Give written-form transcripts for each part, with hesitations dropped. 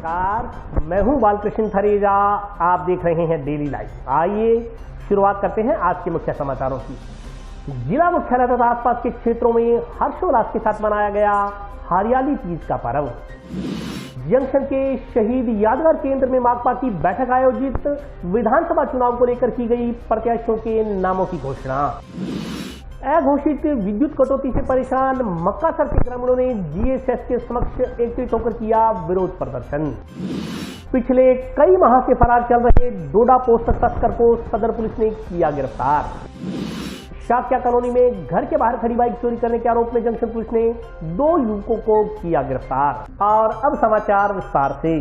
नमस्कार, मैं हूं बालकृष्ण थरेजा। आप देख रहे हैं डेली लाइफ। आइए शुरुआत करते हैं आज के मुख्य समाचारों की। जिला मुख्यालय तथा आसपास के क्षेत्रों में हर्षोल्लास के साथ मनाया गया हरियाली तीज का पर्व। जंक्शन के शहीद यादगार केंद्र में माकपा की बैठक आयोजित। विधानसभा चुनाव को लेकर की गई प्रत्याशियों के नामों की घोषणा। अघोषित विद्युत कटौती से परेशान मक्कासर के ग्रामीणों ने जीएसएस के समक्ष एकत्रित होकर किया विरोध प्रदर्शन। पिछले कई माह से फरार चल रहे डोडा पोस्ट तस्कर को सदर पुलिस ने किया गिरफ्तार। शाक्या कॉलोनी में घर के बाहर खड़ी बाइक चोरी करने के आरोप में जंक्शन पुलिस ने 2 युवकों को किया गिरफ्तार। और अब समाचार विस्तार से।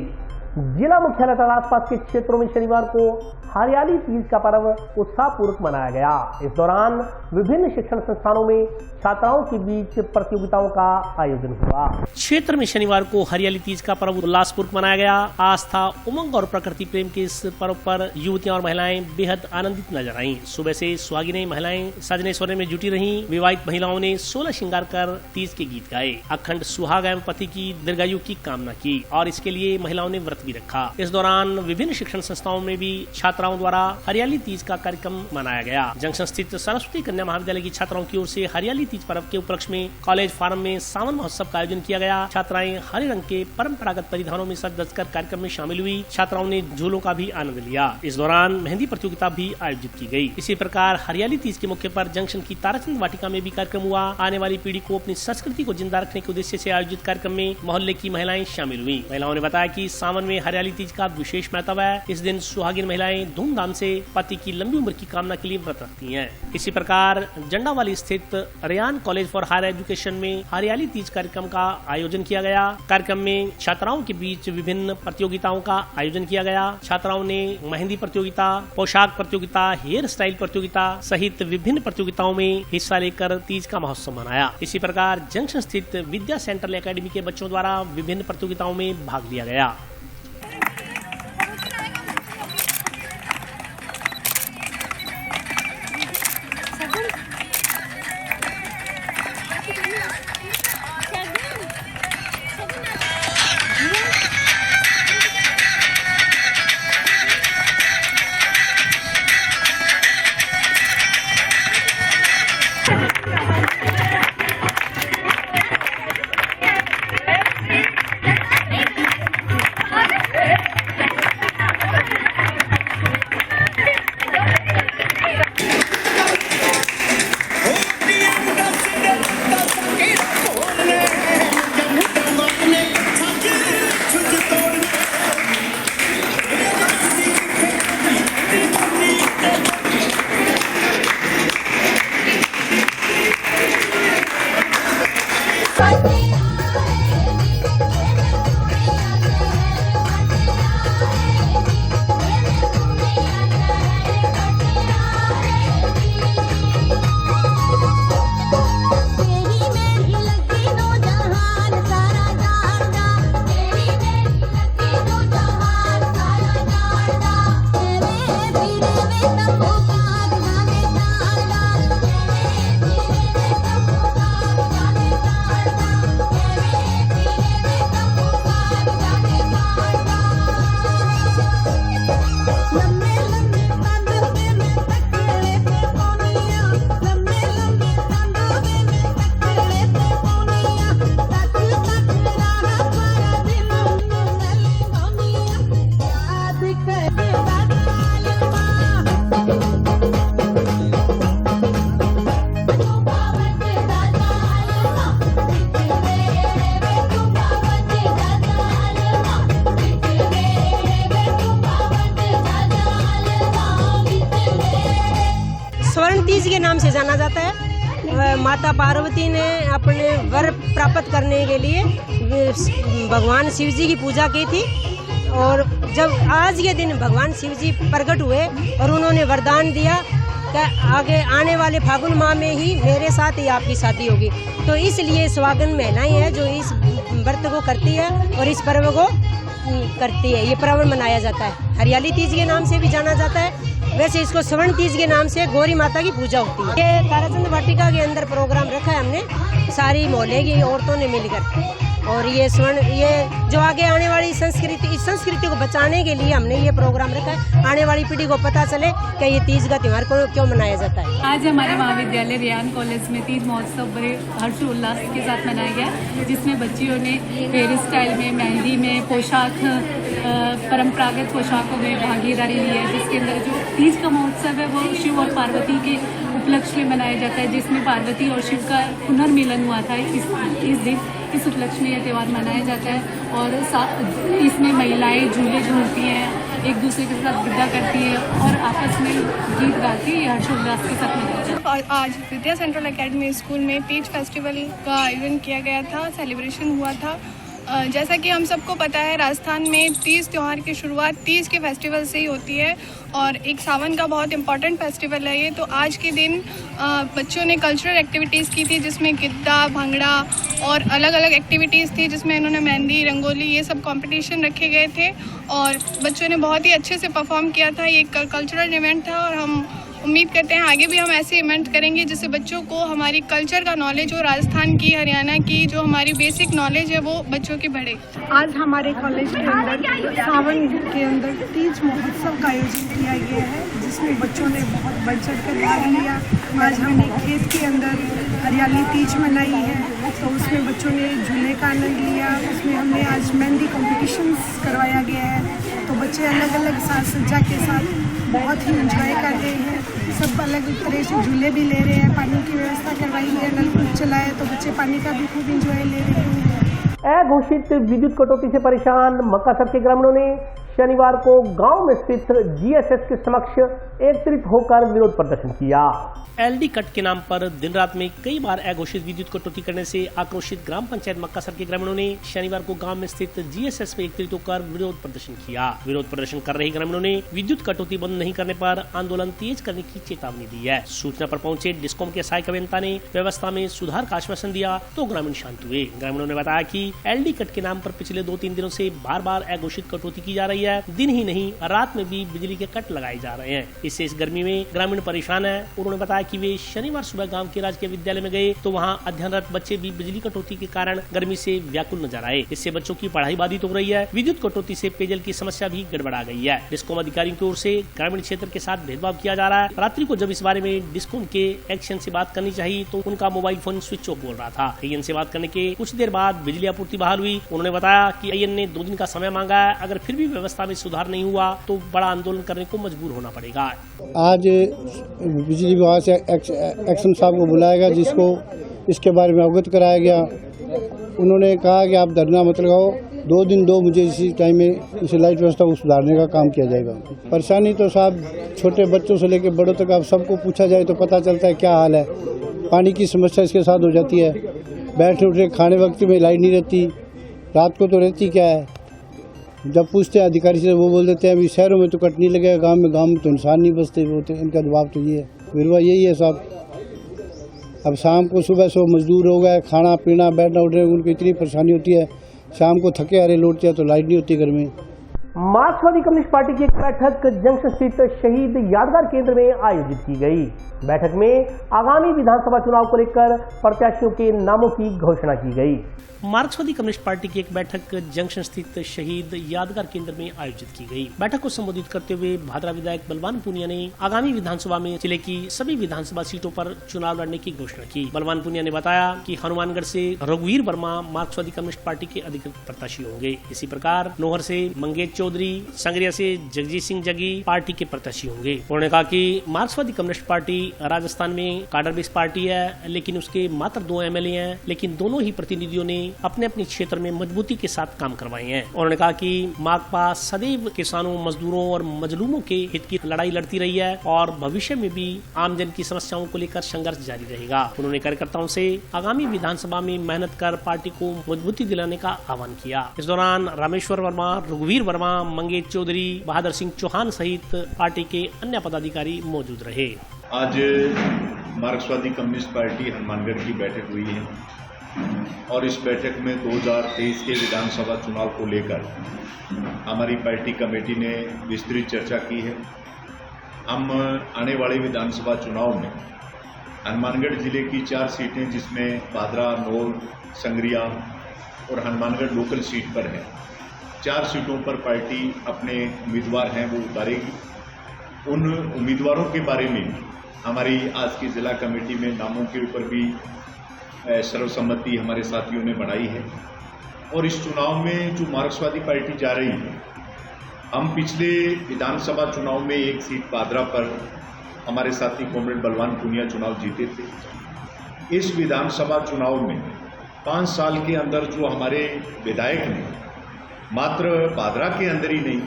जिला मुख्यालय तथा आसपास के क्षेत्रों में शनिवार को हरियाली तीज का पर्व उत्साहपूर्वक मनाया गया। इस दौरान विभिन्न शिक्षण संस्थानों में छात्राओं के बीच प्रतियोगिताओं का आयोजन हुआ। क्षेत्र में शनिवार को हरियाली तीज का पर्व उल्लासपूर्वक मनाया गया। आस्था, उमंग और प्रकृति प्रेम के इस पर्व पर युवतियां और महिलाएं बेहद आनंदित नजर आईं। सुबह से सुहागिनें महिलाएं सजने सवरने में जुटी रहीं। विवाहित महिलाओं ने 16 श्रृंगार कर तीज के गीत गाए, अखंड सुहाग एवं पति की दीर्घायु की कामना की और इसके लिए महिलाओं ने व्रत भी रखा। इस दौरान विभिन्न शिक्षण संस्थाओं में भी छात्राओं द्वारा हरियाली तीज का कार्यक्रम मनाया गया। जंक्शन स्थित सरस्वती कन्या महाविद्यालय की छात्राओं की ओर से हरियाली तीज पर्व के उपलक्ष्य में कॉलेज फार्म में सावन महोत्सव का आयोजन किया गया। छात्राएं हरे रंग के परंपरागत परिधानों में सज धजकर कार्यक्रम में शामिल हुई। छात्राओं ने झूलों का भी आनंद लिया। इस दौरान मेहंदी प्रतियोगिता भी आयोजित की गई। इसी प्रकार हरियाली तीज के मौके पर जंक्शन की ताराचंद वाटिका में भी कार्यक्रम हुआ। आने वाली पीढ़ी को अपनी संस्कृति को जिंदा रखने के उद्देश्य से आयोजित कार्यक्रम में मोहल्ले की महिलाएं शामिल हुई। महिलाओं ने बताया कि सावन में हरियाली तीज का विशेष महत्व है। इस दिन सुहागिन महिलाएं धूमधाम से पति की लंबी उम्र की कामना के लिए व्रत रखती हैं। इसी प्रकार जंडावाली स्थित Ryan college for higher education में हरियाली तीज कार्यक्रम का आयोजन किया गया। कार्यक्रम में छात्राओं के बीच विभिन्न प्रतियोगिताओं का आयोजन किया गया। छात्राओं ने मेहंदी प्रतियोगिता, पोशाक प्रतियोगिता, हेयर स्टाइल प्रतियोगिता सहित विभिन्न प्रतियोगिताओं में हिस्सा लेकर तीज का महोत्सव मनाया। इसी प्रकार जंक्शन स्थित विद्या सेंट्रल एकेडमी के बच्चों द्वारा विभिन्न प्रतियोगिताओं में भाग लिया गया। तीज के नाम से जाना जाता है। माता पार्वती ने अपने वर प्राप्त करने के लिए भगवान शिव जी की पूजा की थी और जब आज के दिन भगवान शिव जी प्रकट हुए और उन्होंने वरदान दिया कि आगे आने वाले फागुन माह में ही मेरे साथ ही आपकी शादी होगी, तो इसलिए सुहागन महिलाएं हैं जो इस व्रत को करती है और इस पर्व को करती है। ये पर्व मनाया जाता है, हरियाली तीज के नाम से भी जाना जाता है। वैसे इसको स्वर्ण तीज के नाम से गौरी माता की पूजा होती है। ये ताराचंद वाटिका के अंदर प्रोग्राम रखा है हमने, सारी मोहल्ले की औरतों ने मिलकर। और ये जो आगे आने वाली इस संस्कृति को बचाने के लिए हमने ये प्रोग्राम रखा है। आने वाली पीढ़ी को पता चले कि ये तीज का त्यौहार क्यों मनाया जाता है। आज हमारे महाविद्यालय रियान कॉलेज में तीज महोत्सव बड़े हर्षोल्लास के साथ मनाया गया, जिसमें बच्चियों ने हेयर स्टाइल में, मेहंदी में, पोशाक, परंपरागत पोशाकों में भागीदारी ली है। जिसके अंदर जो तीज का महोत्सव है वो शिव और पार्वती के उपलक्ष्य में मनाया जाता है, जिसमें पार्वती और शिव का पुनर्मिलन हुआ था। इस दिन इस उपलक्ष्य में यह त्यौहार मनाया जाता है और इसमें महिलाएं झूले झूलती हैं, एक दूसरे के साथ गिद्दा करती है और आपस में गीत गाती है। हर्षोल्लास के साथ मनाया जाता है। आज विद्या सेंट्रल एकेडमी स्कूल में तीज फेस्टिवल का आयोजन किया गया था, सेलिब्रेशन हुआ था। जैसा कि हम सबको पता है, राजस्थान में तीज त्यौहार की शुरुआत तीज के फेस्टिवल से ही होती है और एक सावन का बहुत इम्पॉर्टेंट फेस्टिवल है ये। तो आज के दिन बच्चों ने कल्चरल एक्टिविटीज़ की थी, जिसमें गिद्दा, भंगड़ा और अलग अलग एक्टिविटीज़ थी, जिसमें इन्होंने मेहंदी, रंगोली, ये सब कंपटीशन रखे गए थे और बच्चों ने बहुत ही अच्छे से परफॉर्म किया था। ये एक कल्चरल इवेंट था और हम उम्मीद करते हैं आगे भी हम ऐसे इवेंट करेंगे जिससे बच्चों को हमारी कल्चर का नॉलेज हो, राजस्थान की, हरियाणा की जो हमारी बेसिक नॉलेज है वो बच्चों की बढ़े। आज हमारे कॉलेज के अंदर सावन के अंदर तीज महोत्सव का आयोजन किया गया है, जिसमें बच्चों ने बहुत बढ़ चढ़ कर भाग लिया। आज हमने खेत के अंदर हरियाली तीज मनाई है, तो उसमें बच्चों ने झूले का आनंद लिया। उसमें हमने आज मेहंदी कॉम्पिटिशन्स करवाया गया है, तो बच्चे अलग अलग साज सज्जा के साथ बहुत ही एंजॉय कर रहे हैं। सब अलग तरह से झूले भी ले रहे हैं, पानी की व्यवस्था करवाई है, नलकूप चलाए तो बच्चे पानी का भी खूब एंजॉय ले रहे हैं। अघोषित विद्युत कटौती से परेशान मक्कासर के ग्रामीणों ने शनिवार को गांव में स्थित जीएसएस के समक्ष एकत्रित होकर विरोध प्रदर्शन किया। एलडी कट के नाम पर दिन रात में कई बार अघोषित विद्युत कटौती करने से आक्रोशित ग्राम पंचायत मक्कासर के ग्रामीणों ने शनिवार को गांव में स्थित जीएसएस में एकत्रित होकर विरोध प्रदर्शन किया। विरोध प्रदर्शन कर रहे ग्रामीणों ने विद्युत कटौती बंद नहीं करने पर आंदोलन तेज करने की चेतावनी दी है। सूचना पर पहुंचे डिस्कॉम के सहायक अभियंता ने व्यवस्था में सुधार का आश्वासन दिया तो ग्रामीण शांत हुए। ग्रामीणों ने बताया कि एलडी कट के नाम पर पिछले 2-3 दिनों से बार बार अघोषित कटौती की जा रही है। दिन ही नहीं रात में भी बिजली के कट लगाए जा रहे हैं। इससे इस गर्मी में ग्रामीण परेशान है। उन्होंने बताया कि वे शनिवार सुबह गांव के राजकीय विद्यालय में गए तो वहां अध्ययनरत बच्चे भी बिजली कटौती के कारण गर्मी से व्याकुल नजर आए। इससे बच्चों की पढ़ाई बाधित हो रही है। विद्युत कटौती से पेयजल की समस्या भी गड़बड़ा गई है। डिस्कॉम अधिकारियों की ओर से ग्रामीण क्षेत्र के साथ भेदभाव किया जा रहा है। रात्रि को जब इस बारे में डिस्कॉम के एक्शन से बात करनी चाहिए तो उनका मोबाइल फोन स्विच ऑफ बोल रहा था। AN से बात करने के कुछ देर बाद बिजली आपूर्ति बहाल हुई। उन्होंने बताया कि AN ने 2 दिन का समय मांगा है। अगर फिर भी व्यवस्था में सुधार नहीं हुआ तो बड़ा आंदोलन करने को मजबूर होना पड़ेगा। आज बिजली विभाग से एक्शन साहब को बुलाया गया, जिसको इसके बारे में अवगत कराया गया। उन्होंने कहा कि आप धरना मत लगाओ, 2 दिन दो मुझे इसी टाइम में इस लाइट व्यवस्था को सुधारने का काम किया जाएगा। परेशानी तो साहब छोटे बच्चों से लेकर बड़ों तक आप सबको पूछा जाए तो पता चलता है क्या हाल है। पानी की समस्या इसके साथ हो जाती है, बैठने उठने खाने वक्त में लाइट नहीं रहती, रात को तो रहती क्या है। जब पूछते हैं अधिकारी से वो बोल देते हैं अभी शहरों में तो कट नहीं लगेगा, गांव में तो इंसान नहीं बसते होते। इनका जवाब तो ये है, विरवा यही है साहब। अब शाम को सुबह से मजदूर हो गए, खाना पीना बैठना उठने उनको इतनी परेशानी होती है। शाम को थके हारे लौटते हैं तो लाइट नहीं होती घर में। मार्क्सवादी कम्युनिस्ट पार्टी की एक बैठक जंक्शन स्थित शहीद यादगार केंद्र में आयोजित की गई। बैठक में आगामी विधानसभा चुनाव को लेकर प्रत्याशियों के नामों की घोषणा की गई। मार्क्सवादी कम्युनिस्ट पार्टी की एक बैठक जंक्शन स्थित शहीद यादगार केंद्र में आयोजित की गई। बैठक को संबोधित करते हुए भादरा विधायक बलवान पूनिया ने आगामी विधानसभा में जिले की सभी विधानसभा सीटों पर चुनाव लड़ने की घोषणा की। बलवान पूनिया ने बताया कि हनुमानगढ़ से रघुवीर वर्मा मार्क्सवादी कम्युनिस्ट पार्टी के अधिकृत प्रत्याशी होंगे। इसी प्रकार नोहर से मंगेश चौधरी, संगरिया से जगजीत सिंह जगी पार्टी के प्रत्याशी होंगे। उन्होंने कहा कि मार्क्सवादी कम्युनिस्ट पार्टी राजस्थान में काडर बेस पार्टी है, लेकिन उसके मात्र 2 MLA हैं, लेकिन दोनों ही प्रतिनिधियों ने अपने अपने क्षेत्र में मजबूती के साथ काम करवाए हैं। उन्होंने कहा कि माकपा सदैव किसानों, मजदूरों और मजलूमों के हित की लड़ाई लड़ती रही है और भविष्य में भी आमजन की समस्याओं को लेकर संघर्ष जारी रहेगा। उन्होंने कार्यकर्ताओं से आगामी विधानसभा में मेहनत कर पार्टी को मजबूती दिलाने का आह्वान किया। इस दौरान रामेश्वर वर्मा, रघुवीर वर्मा, मंगेश चौधरी, बहादुर सिंह चौहान सहित पार्टी के अन्य पदाधिकारी मौजूद रहे। आज मार्क्सवादी कम्युनिस्ट पार्टी हनुमानगढ़ की बैठक हुई है और इस बैठक में 2023 के विधानसभा चुनाव को लेकर हमारी पार्टी कमेटी ने विस्तृत चर्चा की है। हम आने वाले विधानसभा चुनाव में हनुमानगढ़ जिले की 4 सीटें, जिसमें भादरा, नोर, संगरिया और हनुमानगढ़ लोकल सीट पर है। 4 सीटों पर पार्टी अपने उम्मीदवार हैं वो उतारेगी। उन उम्मीदवारों के बारे में हमारी आज की जिला कमेटी में नामों के ऊपर भी सर्वसम्मति हमारे साथियों ने बनाई है। और इस चुनाव में जो मार्क्सवादी पार्टी जा रही है, हम पिछले विधानसभा चुनाव में 1 सीट पादरा पर हमारे साथी कॉमरेड बलवान पुनिया चुनाव जीते थे। इस विधानसभा चुनाव में 5 साल के अंदर जो हमारे विधायक ने मात्र पादरा के अंदर ही नहीं,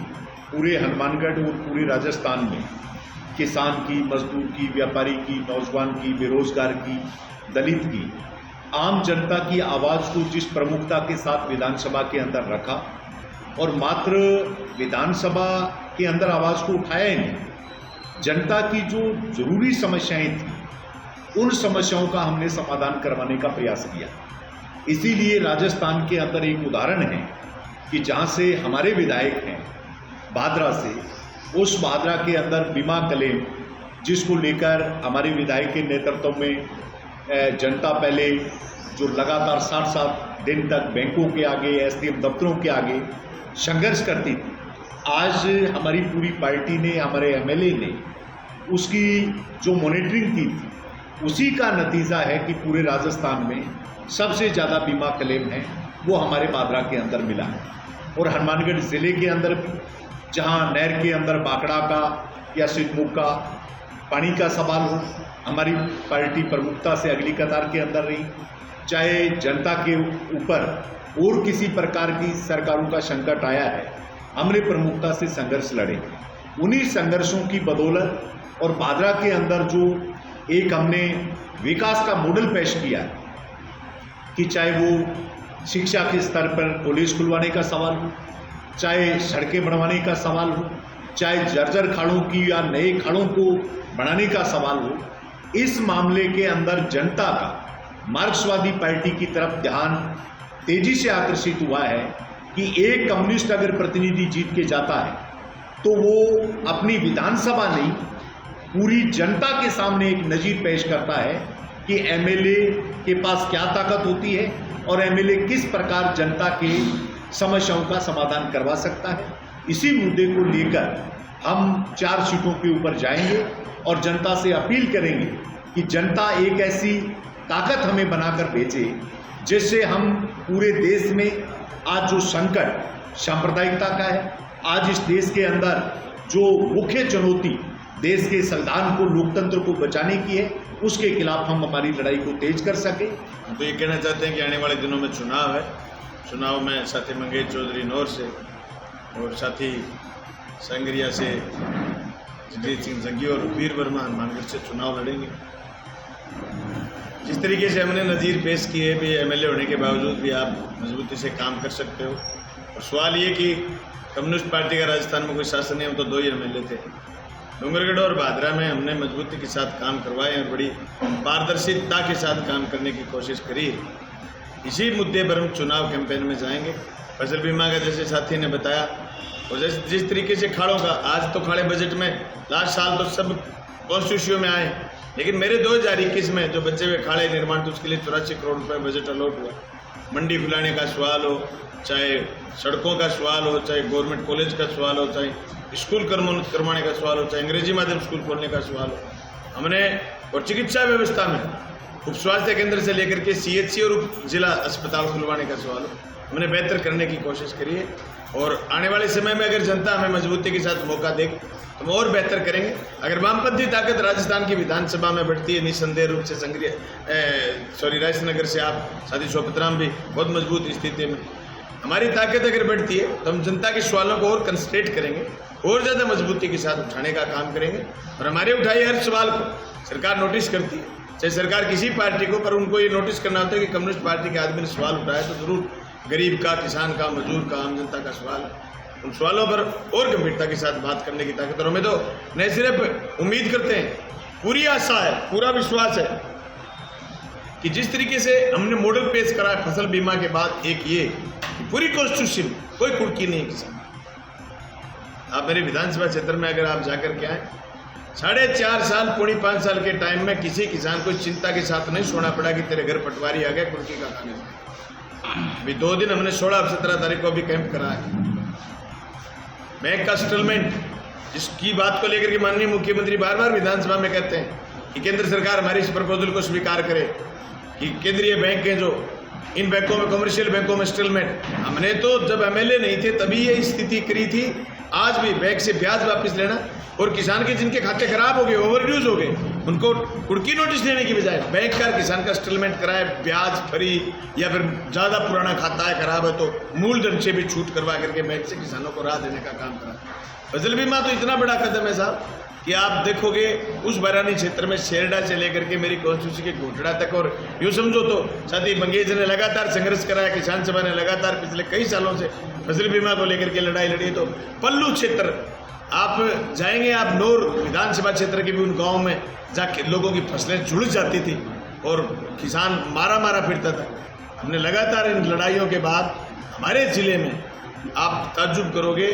पूरे हनुमानगढ़ और पूरे राजस्थान में किसान की, मजदूर की, व्यापारी की, नौजवान की, बेरोजगार की, दलित की, आम जनता की आवाज़ को जिस प्रमुखता के साथ विधानसभा के अंदर रखा और मात्र विधानसभा के अंदर आवाज़ को उठाया ही नहीं, जनता की जो जरूरी समस्याएं थी उन समस्याओं का हमने समाधान करवाने का प्रयास किया। इसीलिए राजस्थान के अंदर एक उदाहरण है कि जहां से हमारे विधायक हैं भादरा से, उस भादरा के अंदर बीमा क्लेम जिसको लेकर हमारे विधायक के नेतृत्व में जनता पहले जो लगातार 60 दिन तक बैंकों के आगे, एसडीएम दफ्तरों के आगे संघर्ष करती थी, आज हमारी पूरी पार्टी ने, हमारे एमएलए ने उसकी जो मॉनिटरिंग की थी, उसी का नतीजा है कि पूरे राजस्थान में सबसे ज़्यादा बीमा क्लेम है वो हमारे भादरा के अंदर मिला है। और हनुमानगढ़ ज़िले के अंदर जहां नहर के अंदर बाकड़ा का या सिद्धमुख का पानी का सवाल हो, हमारी पार्टी प्रमुखता से अगली कतार के अंदर रही। चाहे जनता के ऊपर और किसी प्रकार की सरकारों का संकट आया है, हमने प्रमुखता से संघर्ष लड़े। उन्हीं संघर्षों की बदौलत और भादरा के अंदर जो एक हमने विकास का मॉडल पेश किया है कि चाहे वो शिक्षा के स्तर पर कॉलेज खुलवाने का सवाल हो, चाहे सड़कें बनवाने का सवाल हो, चाहे जर्जर खाड़ों की या नए खाड़ों को बनाने का सवाल हो, इस मामले के अंदर जनता का मार्क्सवादी पार्टी की तरफ ध्यान तेजी से आकर्षित हुआ है कि एक कम्युनिस्ट अगर प्रतिनिधि जीत के जाता है तो वो अपनी विधानसभा नहीं, पूरी जनता के सामने एक नजीर पेश करता है कि एमएलए के पास क्या ताकत होती है और एमएलए किस प्रकार जनता के समस्याओं का समाधान करवा सकता है। इसी मुद्दे को लेकर हम 4 सीटों के ऊपर जाएंगे और जनता से अपील करेंगे कि जनता एक ऐसी ताकत हमें बनाकर भेजे जिससे हम पूरे देश में आज जो संकट सांप्रदायिकता का है, आज इस देश के अंदर जो मुख्य चुनौती देश के संविधान को, लोकतंत्र को बचाने की है, उसके खिलाफ हम हमारी लड़ाई को तेज कर सके। तो ये कहना चाहते हैं कि आने वाले दिनों में चुनाव है। चुनाव में साथी मंगेश चौधरी नौर से और साथी संगरिया से जगजीत सिंह जंगी और वीर वर्मा हनुमानगढ़ से चुनाव लड़ेंगे। जिस तरीके से हमने नज़ीर पेश किए भी एमएलए होने के बावजूद भी आप मजबूती से काम कर सकते हो। और सवाल ये कि कम्युनिस्ट पार्टी का राजस्थान में कोई शासन नहीं, हम तो 2 ही एमएलए थे। डूंगरगढ़ और भादरा में हमने मजबूती के साथ काम करवाए और बड़ी पारदर्शिता के साथ काम करने की कोशिश करी। इसी मुद्दे पर हम चुनाव कैंपेन में जाएंगे। फसल बीमा का जैसे साथी ने बताया और जैसे जिस तरीके से खाड़ों का, आज तो खाड़े बजट में लास्ट साल तो सब कॉन्स्टिट्यूशन में आए, लेकिन मेरे 2021 में जो बचे हुए खाड़े निर्माण तो उसके लिए 84 करोड़ रुपए बजट अलॉट हुआ। मंडी खुलाने का सवाल हो, चाहे सड़कों का सवाल हो, चाहे गवर्नमेंट कॉलेज का सवाल हो, चाहे स्कूल करवाने का सवाल हो, चाहे अंग्रेजी माध्यम स्कूल खोलने का सवाल हो, हमने और चिकित्सा व्यवस्था में उप स्वास्थ्य केंद्र से लेकर के सीएचसी और उप जिला अस्पताल खुलवाने का सवाल हो, हमने बेहतर करने की कोशिश करी है। और आने वाले समय में अगर जनता हमें मजबूती के साथ मौका दे तो हम और बेहतर करेंगे। अगर वामपंथी ताकत राजस्थान की विधानसभा में बढ़ती है निसंदेह रूप से राजनगर से आप साथी सोपतराम भी बहुत मजबूत स्थिति में, हमारी ताकत अगर बढ़ती है तो हम जनता के सवालों को और कंसंट्रेट करेंगे, और ज़्यादा मजबूती के साथ उठाने का काम करेंगे। और हमारे उठाए हर सवाल को सरकार नोटिस करती है, चाहे सरकार किसी पार्टी को, पर उनको ये नोटिस करना होता है कि कम्युनिस्ट पार्टी के आदमी ने सवाल उठाया तो जरूर गरीब का, किसान का, मजदूर का, आम जनता का सवाल है। उन सवालों पर और गंभीरता के साथ बात करने की ताकत। और हमें तो नहीं सिर्फ उम्मीद करते हैं, पूरी आशा है, पूरा विश्वास है कि जिस तरीके से हमने मॉडल पेश करा है फसल बीमा के बाद, एक ये पूरी कॉन्स्टिट्यूशन कोई कुर्की नहीं है किसान। आप मेरे विधानसभा क्षेत्र में अगर आप जाकर के आए, 4.5 साल, 4.5 साल के टाइम में किसी किसान को चिंता के साथ नहीं सोना पड़ा कि तेरे घर पटवारी आ गया, कुर्की का खाने। अभी 2 दिन हमने 16 और 17 तारीख को अभी कैंप करा है। बैंक का सेटलमेंट जिसकी बात को लेकर के माननीय मुख्यमंत्री बार बार विधानसभा में कहते हैं कि केंद्र सरकार हमारी इस प्रपोजल को स्वीकार करे कि केंद्रीय बैंक हैं जो इन बैंकों में, कमर्शियल बैंकों में सेटलमेंट। हमने तो जब एमएलए नहीं थे तभी ये स्थिति करी थी। आज भी बैंक से ब्याज वापस लेना और किसान के जिनके खाते खराब हो गए, ओवरड्यूज हो गए, उनको कुड़की नोटिस देने की बजाय बैंक का किसान का सेटलमेंट कराए, ब्याज फ्री, या फिर ज्यादा पुराना खाता है खराब है तो मूलधन से भी छूट करवा करके बैंक से किसानों को राह देने का काम करा। फसल बीमा तो इतना बड़ा कदम है साहब कि आप देखोगे उस बरानी क्षेत्र में शेरडा से लेकर के मेरी कॉन्स्टिट्यूंसी के घोटड़ा तक, और यूँ समझो तो साथी मंगेश ने लगातार संघर्ष कराया, किसान सभा ने लगातार पिछले कई सालों से फसल बीमा को लेकर के लड़ाई लड़ी। तो पल्लू क्षेत्र आप जाएंगे, आप नौर विधानसभा क्षेत्र के भी उन गाँव में जहाँ लोगों की फसलें जुड़ जाती थी और किसान मारा फिरता था। हमने लगातार इन लड़ाइयों के बाद हमारे जिले में आप ताज्जुब करोगे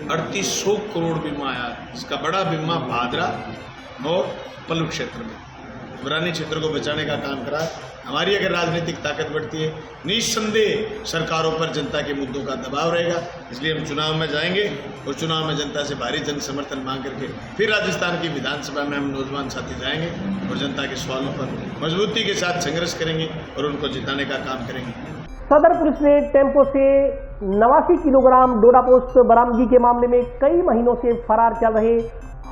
3800 करोड़ बीमा आया, इसका बड़ा बीमा भादरा और पल्लू क्षेत्र में बरानी क्षेत्र को बचाने का काम करा। हमारी अगर राजनीतिक ताकत बढ़ती है, निस्संदेह सरकारों पर जनता के मुद्दों का दबाव रहेगा। इसलिए हम चुनाव में जाएंगे और चुनाव में जनता से भारी जन समर्थन मांग करके फिर राजस्थान की विधानसभा में हम नौजवान साथी जाएंगे और जनता के सवालों पर मजबूती के साथ संघर्ष करेंगे और उनको जिताने का काम करेंगे। सदर पुलिस ने टेम्पो से 89 किलोग्राम डोडा पोस्ट बरामदगी के मामले में कई महीनों से फरार चल रहे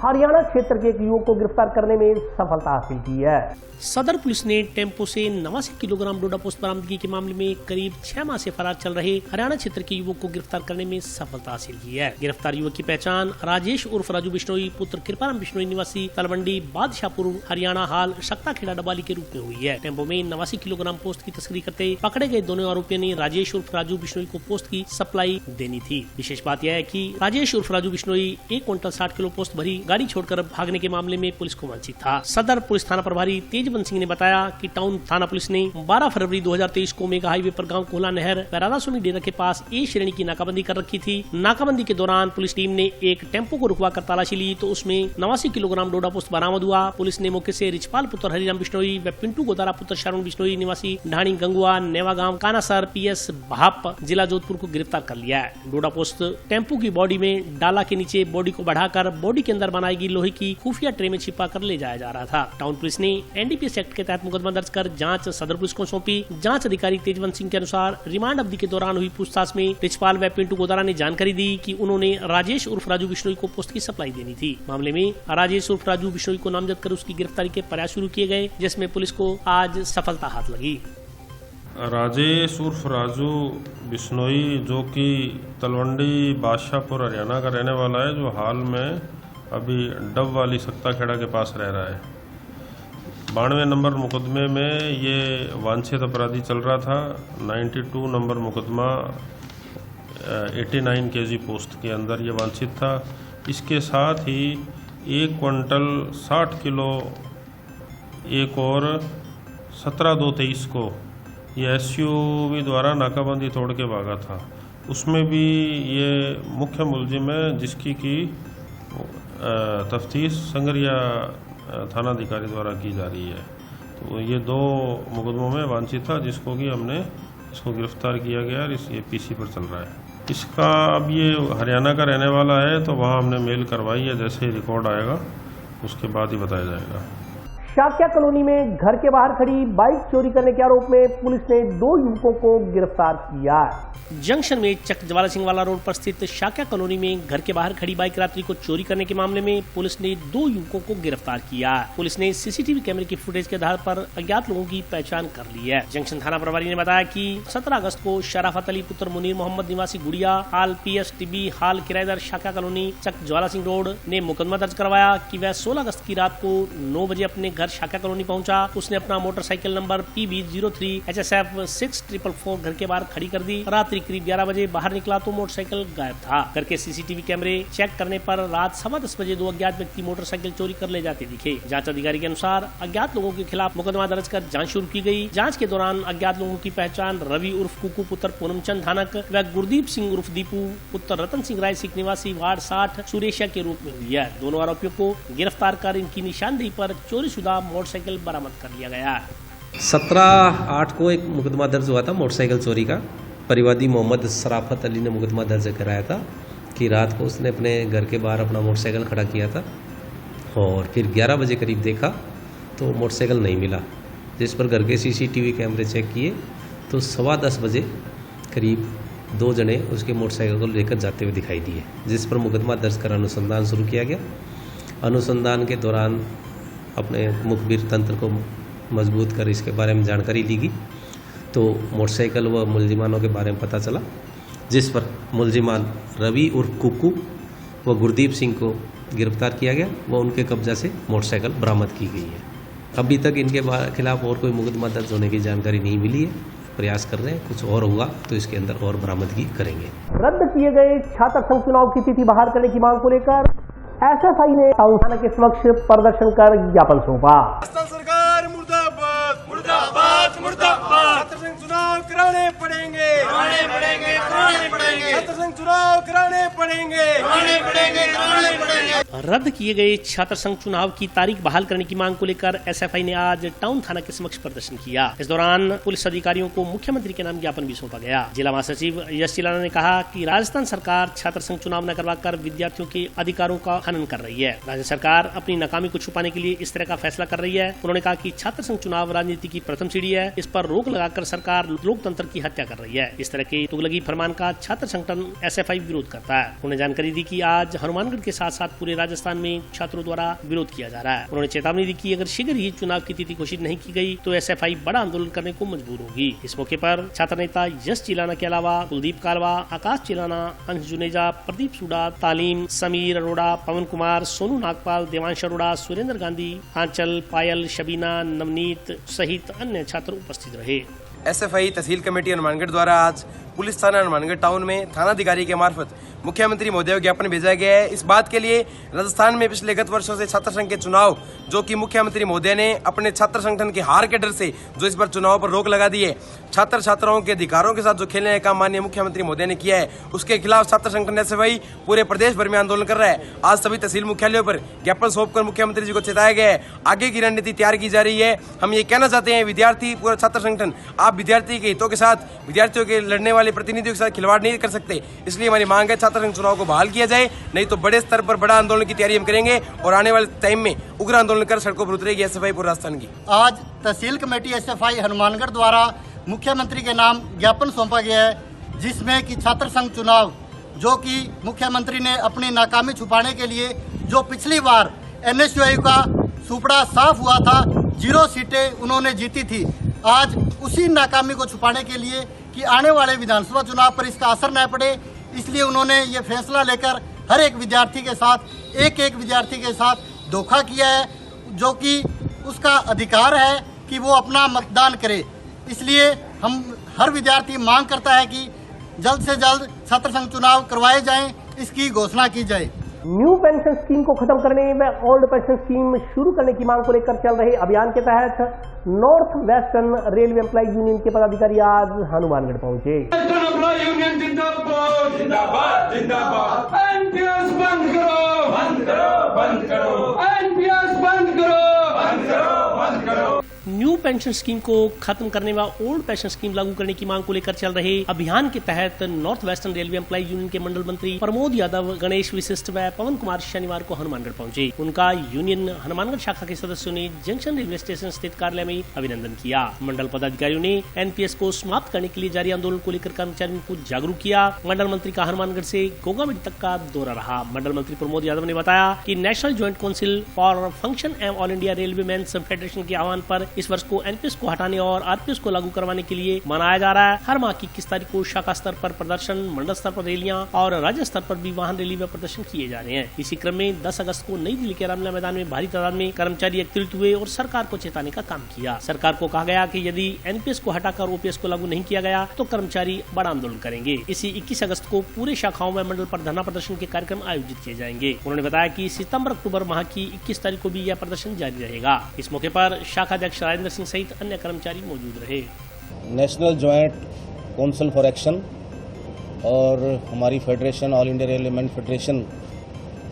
हरियाणा क्षेत्र के एक युवक को गिरफ्तार करने में सफलता हासिल की है। सदर पुलिस ने टेम्पो से 89 किलोग्राम डोडा पोस्ट बरामदगी के मामले में करीब 6 माह से फरार चल रहे हरियाणा क्षेत्र के युवक को गिरफ्तार करने में सफलता हासिल की है। गिरफ्तार युवक की पहचान राजेश उर्फ राजू बिश्नोई पुत्र कृपाराम बिश्नोई निवासी तलवंडी बादशाहपुर हरियाणा हाल शक्ता खेड़ा डबाली के रूप में हुई है। टेम्पो में 89 किलोग्राम पोस्ट की तस्करी करते पकड़े गए दोनों आरोपियों ने राजेश उर्फ राजू बिश्नोई को पोस्ट की सप्लाई देनी थी। विशेष बात यह है कि राजेश उर्फ Raju Bishnoi 1 quintal 60 kilo post भरी गाड़ी छोड़कर भागने के मामले में पुलिस को वांछित था। सदर पुलिस थाना प्रभारी तेजबंत सिंह ने बताया कि टाउन थाना पुलिस ने 12 फरवरी 2023 को मेगा हाईवे पर गांव कोहला नहर राधास्वामी डेरा के पास ए श्रेणी की नाकाबंदी कर रखी थी। नाकाबंदी के दौरान पुलिस टीम ने एक टेम्पो को रुकवा कर तलाशी ली तो उसमें 89 किलोग्राम डोडा पोस्ट बरामद हुआ। पुलिस ने मौके से रिचपाल पुत्र हरिराम बिश्नोई व पिंटू गोदारा पुत्र शारण बिश्नोई निवासी ढाणी गंगुआ नेवा गाँव कानासर PS भाप जिला जोधपुर को गिरफ्तार कर लिया है। डोडा पोस्ट टेम्पो की बॉडी में डाला के नीचे बॉडी को बढ़ाकर बॉडी के अंदर बनाई गई लोहे की खुफिया ट्रे में छिपा कर ले जाया जा रहा था। टाउन पुलिस ने NDPS एक्ट के तहत मुकदमा दर्ज कर जांच सदर पुलिस को सौंपी। जांच अधिकारी तेजवंत सिंह के अनुसार रिमांड अवधि के दौरान हुई पूछताछ में रिचपाल व पिंटू गोदारा ने जानकारी दी कि उन्होंने राजेश उर्फ राजू बिश्नोई को पोस्ट की सप्लाई देनी थी। मामले में राजेश उर्फ राजू बिश्नोई को नामजद कर उसकी गिरफ्तारी के प्रयास शुरू किए गए, जिसमें पुलिस को आज सफलता हाथ लगी। राजेश उर्फ राजू बिश्नोई जो कि तलवंडी बादशाहपुर हरियाणा का रहने वाला है, जो हाल में अभी डब वाली सक्ता खेड़ा के पास रह रहा है। 92 नंबर मुकदमे में ये वांछित अपराधी चल रहा था। 92 नंबर मुकदमा 89 kg पोस्ट के अंदर ये वांछित था। इसके साथ ही 1 क्विंटल 60 किलो एक और 17/2/23 को ये SUV द्वारा नाकाबंदी तोड़ के भागा था। उसमें भी ये मुख्य मुलजिम है जिसकी की तफ्तीश संगरिया थानाधिकारी द्वारा की जा रही है। तो ये 2 मुकदमों में वांछित था जिसको कि हमने इसको गिरफ्तार किया गया और ये PC पर चल रहा है। इसका अब ये हरियाणा का रहने वाला है तो वहाँ हमने मेल करवाई है, जैसे ही रिकॉर्ड आएगा उसके बाद ही बताया जाएगा। शाक्या कॉलोनी में घर के बाहर खड़ी बाइक चोरी करने के आरोप में पुलिस ने 2 युवकों को गिरफ्तार किया। जंक्शन में चक ज्वाला सिंह वाला रोड पर स्थित शाक्या कॉलोनी में घर के बाहर खड़ी बाइक रात्रि को चोरी करने के मामले में पुलिस ने 2 युवकों को गिरफ्तार किया। पुलिस ने CCTV कैमरे की फुटेज के आधार पर अज्ञात लोगों की पहचान कर ली है। जंक्शन थाना प्रभारी ने बताया कि 17 अगस्त को शराफत अली पुत्र मुनीर मोहम्मद निवासी गुड़िया हाल PSTB हाल किराएदार शाक्या कॉलोनी चक ज्वाला सिंह रोड ने मुकदमा दर्ज करवाया कि वह 16 अगस्त की रात को 9 बजे अपने घर शाक्या कॉलोनी पहुंचा। उसने अपना मोटरसाइकिल नंबर PB03 HSF 6444 घर के बाहर खड़ी कर दी। रात्रि करीब 11 बजे बाहर निकला तो मोटरसाइकिल गायब था। घर के CCTV कैमरे चेक करने पर रात 10:15 बजे 2 अज्ञात व्यक्ति मोटरसाइकिल चोरी कर ले जाते दिखे। जांच अधिकारी के अनुसार अज्ञात लोगों के खिलाफ मुकदमा दर्ज कर जांच शुरू की गई। जांच के दौरान अज्ञात लोगों की पहचान रवि उर्फ कुकू पुत्र पूनमचंद धानक व गुरदीप सिंह उर्फ दीपू पुत्र रतन सिंह राय सिख निवासी वार्ड 60 सुरेशिया के रूप में हुई है। दोनों आरोपियों को गिरफ्तार कर इनकी निशानदेही पर चोरीशुदा मोटरसाइकिल बरामद कर लिया गया। 17/8 को एक मुकदमा दर्ज हुआ था मोटरसाइकिल चोरी का। परिवादी मोहम्मद सराफत अली ने मुकदमा दर्ज कराया था कि रात को उसने अपने घर के बाहर अपना मोटरसाइकिल खड़ा किया था और फिर 11 बजे करीब देखा तो मोटरसाइकिल नहीं मिला, जिस पर घर के CCTV कैमरे चेक किए तो 10:15 बजे करीब 2 जने उसके मोटरसाइकिल को लेकर जाते हुए दिखाई दिए, जिस पर मुकदमा दर्ज कर अनुसंधान शुरू किया गया। अनुसंधान के दौरान अपने मुखबिर तंत्र को मजबूत कर इसके बारे में जानकारी ली गई तो मोटरसाइकिल व मुलजिमानों के बारे में पता चला, जिस पर मुलजिमान रवि उर्फ कुक्कू व गुरदीप सिंह को गिरफ्तार किया गया व उनके कब्जा से मोटरसाइकिल बरामद की गई है। अभी तक इनके खिलाफ और कोई मुकदमा दर्ज होने की जानकारी नहीं मिली है। प्रयास कर रहे हैं, कुछ और होगा तो इसके अंदर और बरामदगी करेंगे। रद्द किए गए छात्र संघ चुनाव की तिथि बहाल करने की मांग को लेकर SFI ने टाउन थाना के समक्ष प्रदर्शन कर ज्ञापन सौंपा। सरकार मुर्दाबाद मुर्दाबाद मुर्दाबाद। छात्र संघ चुनाव कराने पड़ेंगे छात्र संघ चुनाव कराने पड़ेंगे रद्द किए गए छात्र संघ चुनाव की तारीख बहाल करने की मांग को लेकर SFI ने आज टाउन थाना के समक्ष प्रदर्शन किया। इस दौरान पुलिस अधिकारियों को मुख्यमंत्री के नाम ज्ञापन भी सौंपा गया। जिला महासचिव यश चिलाना ने कहा कि राजस्थान सरकार छात्र संघ चुनाव न करवाकर विद्यार्थियों के अधिकारों का हनन कर रही है। राज्य सरकार अपनी नाकामी को छुपाने के लिए इस तरह का फैसला कर रही है। उन्होंने कहा कि छात्र संघ चुनाव राजनीति की प्रथम सीढ़ी है, इस पर रोक लगाकर सरकार लोकतंत्र की हत्या कर रही है। इस तरह के तुगलकी फरमान का छात्र संगठन SFI विरोध करता है। उन्होंने जानकारी दी कि आज हनुमानगढ़ के साथ साथ पूरे राजस्थान में छात्रों द्वारा विरोध किया जा रहा है। उन्होंने चेतावनी दी कि अगर शीघ्र ही चुनाव की तिथि घोषित नहीं की गई तो SFI बड़ा आंदोलन करने को मजबूर होगी। इस मौके पर छात्र नेता यश चिलाना के अलावा कुलदीप कालवा, आकाश चिलाना, अंश जुनेजा, प्रदीप सुडा, तालीम, समीर अरोड़ा, पवन कुमार, सोनू नागपाल, देवांश अरोड़ा, सुरेंद्र गांधी, आंचल, पायल, शबीना, नवनीत सहित अन्य छात्र उपस्थित रहे। SFI तहसील कमेटी हनुमानगढ़ द्वारा आज पुलिस थाना हनुमानगढ़ टाउन में थानाधिकारी के मार्फत मुख्यमंत्री महोदय को ज्ञापन भेजा गया है। इस बात के लिए राजस्थान में पिछले गत वर्षों से छात्र संघ के चुनाव जो कि मुख्यमंत्री महोदय ने अपने छात्र संगठन की हार के डर से जो इस पर चुनाव पर रोक लगा दी है, छात्र छात्राओं के अधिकारों के साथ जो खेलने का काम माननीय मुख्यमंत्री महोदय ने किया है, उसके खिलाफ छात्र संगठन SFI पूरे प्रदेश भर में आंदोलन कर रहा है। आज सभी तहसील मुख्यालयों पर ज्ञापन सौंपकर मुख्यमंत्री जी को चेताया गया है। आगे की रणनीति तैयार की जा रही है। हम ये कहना चाहते हैं विद्यार्थी पूरा छात्र संगठन, आप विद्यार्थी के हितों के साथ, विद्यार्थियों के लड़ने वाले प्रतिनिधियों के साथ खिलवाड़ नहीं कर सकते। इसलिए हमारी मांग है छात्र संघ चुनाव को बहाल किया जाए, नहीं तो बड़े स्तर पर बड़ा आंदोलन की तैयारी हम करेंगे और आने वाले टाइम में उग्र आंदोलन कर सड़कों पर उतरेगी SFI पूरे राजस्थान की। आज तहसील कमेटी SFI हनुमानगढ़ द्वारा मुख्यमंत्री के नाम ज्ञापन सौंपा गया है, जिसमें कि छात्र संघ चुनाव जो कि मुख्यमंत्री ने अपनी नाकामी छुपाने के लिए जो पिछली बार NSUI का सुपड़ा साफ हुआ था, 0 सीटें उन्होंने जीती थी, आज उसी नाकामी को छुपाने के लिए कि आने वाले विधानसभा चुनाव पर इसका असर न पड़े, इसलिए उन्होंने ये फैसला लेकर हर एक विद्यार्थी के साथ, एक एक विद्यार्थी के साथ धोखा किया है, जो कि उसका अधिकार है कि वो अपना मतदान करे। इसलिए हम हर विद्यार्थी मांग करता है कि जल्द से जल्द छात्र संघ चुनाव करवाए जाएं, इसकी घोषणा की जाए। न्यू पेंशन स्कीम को खत्म करने व ओल्ड पेंशन स्कीम शुरू करने की मांग को लेकर चल रहे अभियान के तहत north western railway employ union के पदाधिकारी आज हनुमानगढ़ पहुंचे। न्यू पेंशन स्कीम को खत्म करने व ओल्ड पेंशन स्कीम लागू करने की मांग को लेकर चल रहे अभियान के तहत north western railway employ union के मंडल मंत्री प्रमोद यादव, गणेश विशिष्ट व पवन कुमार शनिवार को हनुमानगढ़ पहुंचे। उनका यूनियन हनुमानगढ़ शाखा के सदस्यों ने जंक्शन रेलवे स्टेशन स्थित कार्यालय में अभिनंदन किया। मंडल पदाधिकारियों ने NPS को समाप्त करने के लिए जारी आंदोलन को लेकर कर्मचारियों को जागरूक किया। मंडल मंत्री का हनुमानगढ़ से गोगामेडी तक का दौरा रहा। मंडल मंत्री प्रमोद यादव ने बताया कि national joint council for function एवं all India railway men's federation के आह्वान पर इस वर्ष को NPS को हटाने और RPS को लागू करवाने के लिए मनाया जा रहा है। हर माह की 21 तारीख को शाखा स्तर पर प्रदर्शन, मंडल स्तर पर रैलियां और राज्य स्तर पर भी वाहन रैली व प्रदर्शन किए जा रहे हैं। इसी क्रम में 10 अगस्त को नई दिल्ली के रामलीला मैदान में भारी तादाद में कर्मचारी एकत्रित हुए और सरकार को चेताने का काम किया। सरकार को कहा गया कि यदि NPS को हटाकर OPS को लागू नहीं किया गया तो कर्मचारी बड़ा आंदोलन करेंगे। इसी 21 अगस्त को पूरे शाखाओं में मंडल पर धरना प्रदर्शन के कार्यक्रम आयोजित किए जाएंगे। उन्होंने बताया कि सितंबर अक्टूबर माह की 21 तारीख को भी यह प्रदर्शन जारी रहेगा। इस मौके पर शाखा अध्यक्ष राजेंद्र सिंह सहित अन्य कर्मचारी मौजूद रहे। National joint council for action और हमारी federation all India railway main federation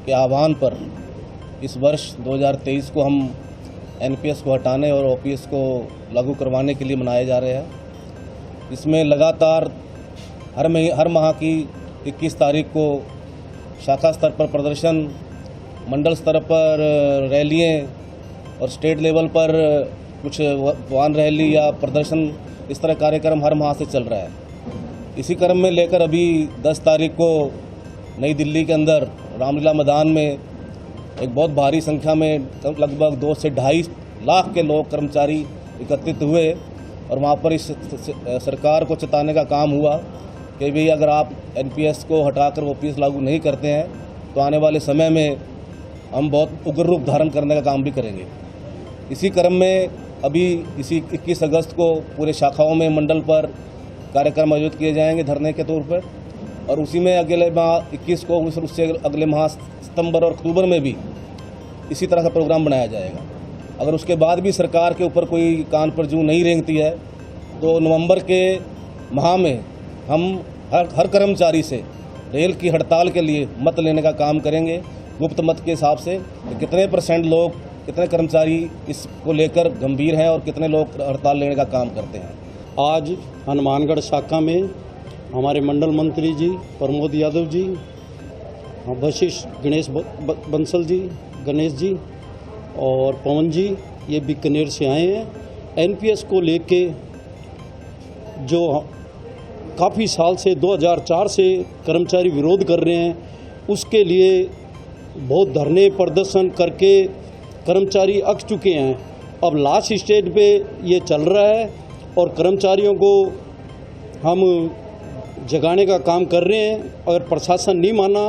के आह्वान पर इस वर्ष 2023 को हम एनपीएस को हटाने और ओपीएस को लागू करवाने के लिए मनाए जा रहे हैं। इसमें लगातार हर माह की 21 तारीख को शाखा स्तर पर प्रदर्शन, मंडल स्तर पर रैलियाँ और स्टेट लेवल पर कुछ वाहन रैली या प्रदर्शन, इस तरह कार्यक्रम हर माह से चल रहा है। इसी क्रम में लेकर अभी 10 तारीख को नई दिल्ली के अंदर रामलीला मैदान में एक बहुत भारी संख्या में लगभग 2 से 2.5 लाख के लोग कर्मचारी एकत्रित हुए और वहाँ पर इस सरकार को चेताने का काम हुआ कि भाई अगर आप एनपीएस को हटाकर ओपीएस लागू नहीं करते हैं तो आने वाले समय में हम बहुत उग्र रूप धारण करने का काम भी करेंगे। इसी क्रम में अभी इसी 21 अगस्त को पूरे शाखाओं में मंडल पर कार्यक्रम आयोजित किए जाएंगे धरने के तौर पर, और उसी में अगले माह 21 को, उससे अगले माह सितंबर और अक्टूबर में भी इसी तरह का प्रोग्राम बनाया जाएगा। अगर उसके बाद भी सरकार के ऊपर कोई कान पर जूं नहीं रेंगती है तो नवंबर के माह में हम हर कर्मचारी से रेल की हड़ताल के लिए मत लेने का काम करेंगे। गुप्त मत के हिसाब से कितने % लोग, कितने कर्मचारी इसको लेकर गंभीर हैं और कितने लोग हड़ताल लेने का काम करते हैं। आज हनुमानगढ़ शाखा में हमारे मंडल मंत्री जी प्रमोद यादव जी, वशिष्ठ गणेश बंसल जी, गणेश जी और पवन जी, ये बीकानेर से आए हैं। एनपीएस को लेके जो काफ़ी साल से 2004 से कर्मचारी विरोध कर रहे हैं, उसके लिए बहुत धरने प्रदर्शन करके कर्मचारी अक चुके हैं। अब लास्ट स्टेज पे ये चल रहा है और कर्मचारियों को हम जगाने का काम कर रहे हैं। अगर प्रशासन नहीं माना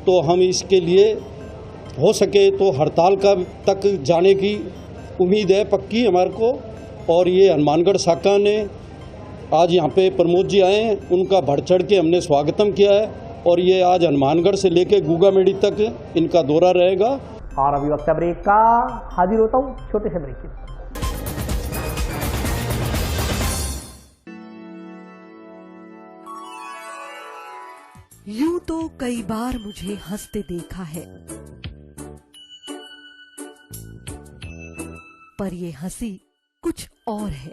तो हम इसके लिए हो सके तो हड़ताल का तक जाने की उम्मीद है पक्की हमारे को। और ये हनुमानगढ़ शाखा ने आज यहाँ पे प्रमोद जी आए हैं, उनका बढ़ चढ़ के हमने स्वागतम किया है और ये आज हनुमानगढ़ से लेके गूगामेड़ी तक इनका दौरा रहेगा। और अभी वक्त ब्रेक का, हाजिर होता हूँ छोटे से ब्रेक के। यूं तो कई बार मुझे हंसते देखा है, पर ये हंसी कुछ और है।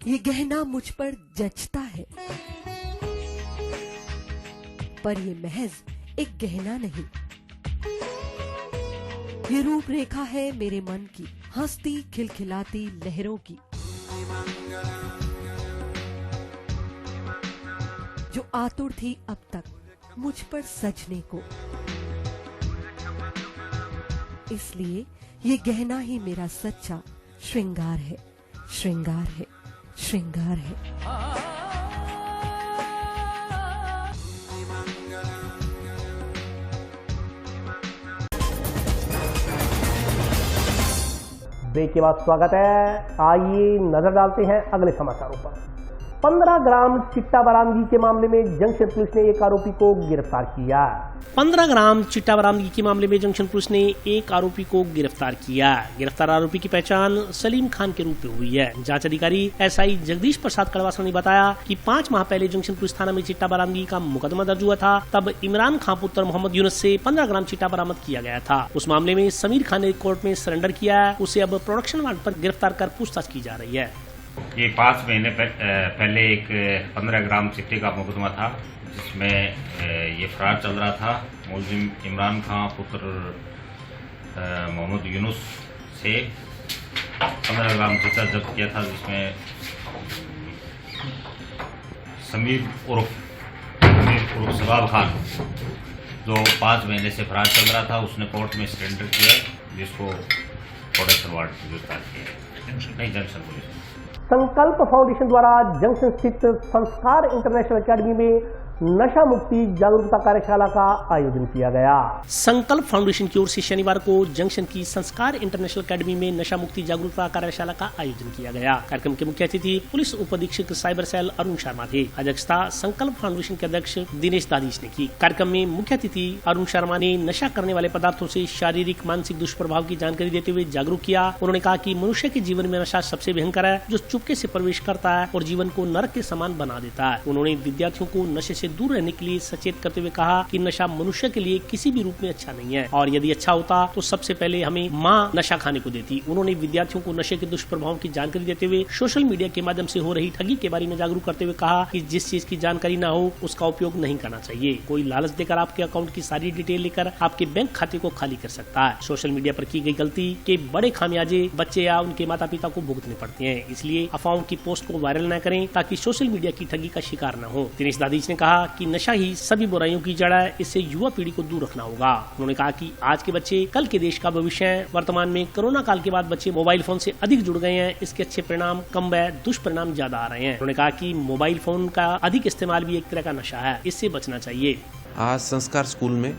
ये गहना मुझ पर जचता है, पर ये महज एक गहना नहीं, ये रूपरेखा है मेरे मन की, हंसती खिलखिलाती लहरों की, जो आतुर थी अब तक मुझ पर सजने को। इसलिए ये गहना ही मेरा सच्चा श्रृंगार है, श्रृंगार है, श्रृंगार है। ब्रेक के बाद स्वागत है। आइए नजर डालते हैं अगले समाचारों पर। 15 ग्राम चिट्टा बरामदगी के मामले में जंक्शन पुलिस ने एक आरोपी को गिरफ्तार किया। 15 ग्राम चिट्टा बरामदगी के मामले में जंक्शन पुलिस ने एक आरोपी को गिरफ्तार किया। गिरफ्तार आरोपी की पहचान सलीम खान के रूप में हुई है। जांच अधिकारी एसआई जगदीश प्रसाद कड़वासा ने बताया कि 5 माह पहले जंक्शन पुलिस थाना में चिट्टा बरामदगी का मुकदमा दर्ज हुआ था। तब इमरान खान पुत्र मोहम्मद यूनुस से 15 ग्राम चिट्टा बरामद किया गया था। उस मामले में समीर खान ने कोर्ट में सरेंडर किया। उसे अब प्रोडक्शन वारंट पर गिरफ्तार कर पूछताछ की जा रही है। ये 5 महीने पहले एक 15 ग्राम चिट्टे का मुकदमा था, जिसमें ये फरार चल रहा था। मुलजिम इमरान खान पुत्र मोहम्मद यूनुस से 15 ग्राम चिट्टा जब्त किया था, जिसमें समीर उर्फ सबाब खान, जो 5 महीने से फरार चल रहा था, उसने कोर्ट में सरेंडर किया, जिसको प्रोडक्शन वारंट से गिरफ्तार किया। नहीं, जंक्शन पुलिस। संकल्प फाउंडेशन द्वारा जंक्शन स्थित संस्कार इंटरनेशनल एकेडमी में नशा मुक्ति जागरूकता कार्यशाला का आयोजन किया गया। संकल्प फाउंडेशन की ओर से शनिवार को जंक्शन की संस्कार इंटरनेशनल एकेडमी में नशा मुक्ति जागरूकता कार्यशाला का आयोजन किया गया। कार्यक्रम के मुख्य अतिथि पुलिस उप अधीक्षक साइबर सेल अरुण शर्मा थे। अध्यक्षता संकल्प फाउंडेशन के अध्यक्ष दिनेश दादीश ने की। कार्यक्रम में मुख्य अतिथि अरुण शर्मा ने नशा करने वाले पदार्थों से शारीरिक मानसिक दुष्प्रभाव की जानकारी देते हुए जागरूक किया। उन्होंने कहा कि मनुष्य के जीवन में नशा सबसे भयंकर है, जो चुपके से प्रवेश करता है और जीवन को नरक के समान बना देता है। उन्होंने विद्यार्थियों को नशे से से दूर रहने के लिए सचेत करते हुए कहा कि नशा मनुष्य के लिए किसी भी रूप में अच्छा नहीं है और यदि अच्छा होता तो सबसे पहले हमें माँ नशा खाने को देती। उन्होंने विद्यार्थियों को नशे के दुष्प्रभाव की जानकारी देते हुए सोशल मीडिया के माध्यम से हो रही ठगी के बारे में जागरूक करते हुए कहा कि जिस चीज की जानकारी न हो उसका उपयोग नहीं करना चाहिए। कोई लालच देकर आपके अकाउंट की सारी डिटेल लेकर आपके बैंक खाते को खाली कर सकता है। सोशल मीडिया पर की गई गलती के बड़े खामियाजे बच्चे या उनके माता पिता को भुगतने पड़ते हैं, इसलिए अफवाहों की पोस्ट को वायरल न करें ताकि सोशल मीडिया की ठगी का शिकार न हो। दिनेश दादीज ने कहा कि नशा ही सभी बुराइयों की जड़ है, इससे युवा पीढ़ी को दूर रखना होगा। उन्होंने कहा कि आज के बच्चे कल के देश का भविष्य है। वर्तमान में कोरोना काल के बाद बच्चे मोबाइल फोन से अधिक जुड़ गए हैं, इसके अच्छे परिणाम कम व दुष्परिणाम ज्यादा आ रहे हैं। उन्होंने कहा कि मोबाइल फोन का अधिक इस्तेमाल भी एक तरह का नशा है, इससे बचना चाहिए। आज संस्कार स्कूल में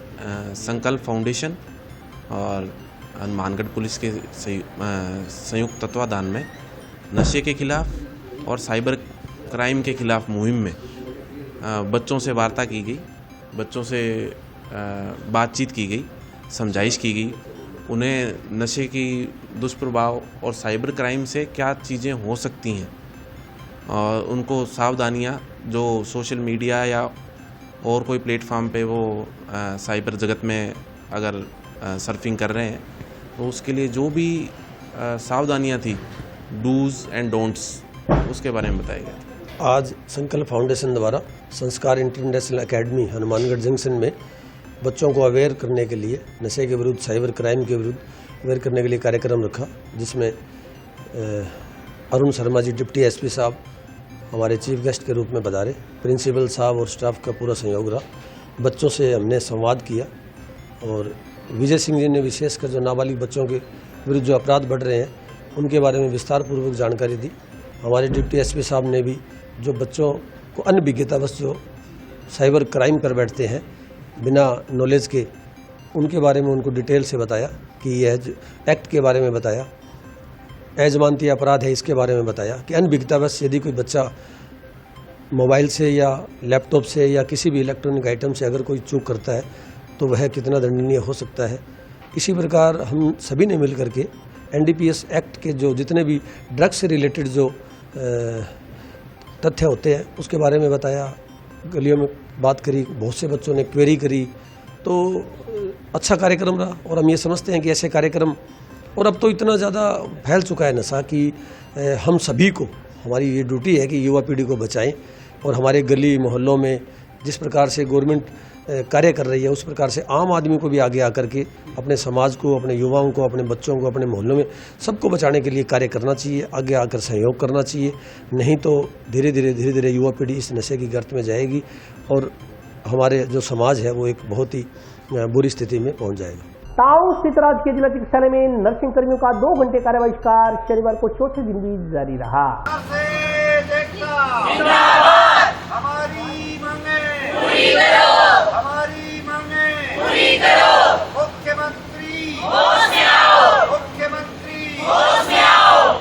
संकल्प फाउंडेशन और हनुमानगढ़ पुलिस के संयुक्त तत्वाधान में नशे के खिलाफ और साइबर क्राइम के खिलाफ मुहिम में बच्चों से वार्ता की गई, बच्चों से बातचीत की गई, समझाइश की गई, उन्हें नशे की दुष्प्रभाव और साइबर क्राइम से क्या चीज़ें हो सकती हैं और उनको सावधानियां जो सोशल मीडिया या और कोई प्लेटफॉर्म पे वो साइबर जगत में अगर सर्फिंग कर रहे हैं तो उसके लिए जो भी सावधानियां थी, डूज एंड डोंट्स, उसके बारे में बताया गया। आज संकल्प फाउंडेशन द्वारा संस्कार इंटरनेशनल एकेडमी हनुमानगढ़ जंक्शन में बच्चों को अवेयर करने के लिए नशे के विरुद्ध, साइबर क्राइम के विरुद्ध अवेयर करने के लिए कार्यक्रम रखा, जिसमें अरुण शर्मा जी डिप्टी एसपी साहब हमारे चीफ गेस्ट के रूप में पधारे। प्रिंसिपल साहब और स्टाफ का पूरा सहयोग रहा। बच्चों से हमने संवाद किया और विजय सिंह जी ने विशेषकर जो नाबालिग बच्चों के विरुद्ध जो अपराध बढ़ रहे हैं उनके बारे में विस्तार पूर्वक जानकारी दी। हमारे डिप्टी एसपी साहब ने भी जो बच्चों को अनभिज्ञतावश जो साइबर क्राइम कर बैठते हैं बिना नॉलेज के, उनके बारे में उनको डिटेल से बताया कि यह एक्ट के बारे में बताया, एजमानती अपराध है इसके बारे में बताया कि अनभिज्ञतावश यदि कोई बच्चा मोबाइल से या लैपटॉप से या किसी भी इलेक्ट्रॉनिक आइटम से अगर कोई चूक करता है तो वह कितना दंडनीय हो सकता है। इसी प्रकार हम सभी ने मिलकर के एनडीपीएस एक्ट के जो जितने भी ड्रग्स से रिलेटेड जो तथ्य होते हैं उसके बारे में बताया, गलियों में बात करी, बहुत से बच्चों ने क्वेरी करी, तो अच्छा कार्यक्रम रहा। और हम ये समझते हैं कि ऐसे कार्यक्रम, और अब तो इतना ज़्यादा फैल चुका है नशा कि हम सभी को, हमारी ये ड्यूटी है कि युवा पीढ़ी को बचाएं और हमारे गली मोहल्लों में जिस प्रकार से गवर्नमेंट कार्य कर रही है उस प्रकार से आम आदमी को भी आगे आकर के अपने समाज को, अपने युवाओं को, अपने बच्चों को, अपने मोहल्लों में सबको बचाने के लिए कार्य करना चाहिए, आगे आकर सहयोग करना चाहिए। नहीं तो धीरे धीरे युवा पीढ़ी इस नशे की गर्त में जाएगी और हमारे जो समाज है वो एक बहुत ही बुरी स्थिति में पहुंच जाएगा। टाउन स्थित राजकीय जिला चिकित्सालय में नर्सिंग कर्मियों का 2 घंटे कार्य बहिष्कार शनिवार को चौथे दिन भी जारी रहा। हमारी मांगे पूरी करो, हमारी मांगे पूरी करो। मुख्यमंत्री होश में आओ, मुख्यमंत्री होश में आओ।